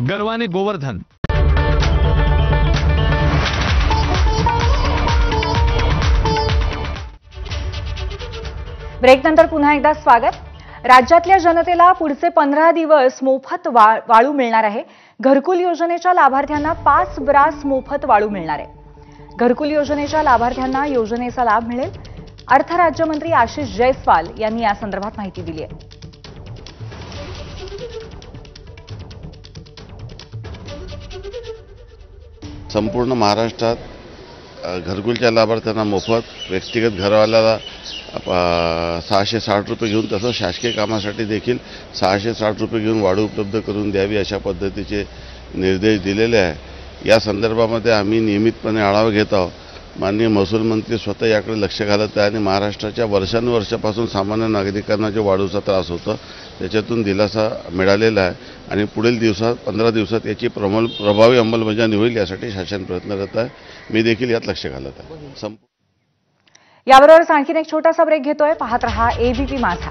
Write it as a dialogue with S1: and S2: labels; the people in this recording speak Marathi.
S1: गर्वाने गोवर्धन।
S2: ब्रेक नंतर पुन्हा एकदा स्वागत। राज्यातल्या जनतेला पुढचे 15 दिवस मोफत वाळू मिळणार आहे। घरकुल योजनेच्या लाभार्थ्यांना 5 ब्रास मोफत वाळू मिळणार आहे। घरकुल योजनेच्या लाभार्थ्यांना योजनेचा लाभ मिळेल। अर्थ राज्यमंत्री आशिष जयस्वाल यांनी या संदर्भात माहिती दिली आहे।
S3: संपूर्ण महाराष्ट्रात घरकुलच्या लाभार्थ्यांना मोफत, व्यक्तिगत घरवाल्याला 660 रुपये घेऊन, तसं शासकीय कामासाठी देखील 660 रुपये घेऊन वाढू उपलब्ध करून द्यावी अशा पद्धतीचे निर्देश दिलेले आहे। या संदर्भामध्ये आम्ही नियमितपणे आढावा घेत आहोत। माननीय महसूल मंत्री स्वतः याकडे लक्ष घालत आहे आणि महाराष्ट्राच्या वर्षानुवर्षापासून सामान्य नागरिकांना जे वाढूचा त्रास होतो त्याच्यातून दिलासा मिळालेला आहे आणि पुढील दिवसात 15 दिवसात याची प्रभावी अंमलबजावणी होईल यासाठी शासन प्रयत्नरत आहे। मी देखील यात लक्ष घालत आहे।
S2: याबरोबरच आणखीन एक छोटासा ब्रेक घेतोय। पाहत रहा एबीपी माझा।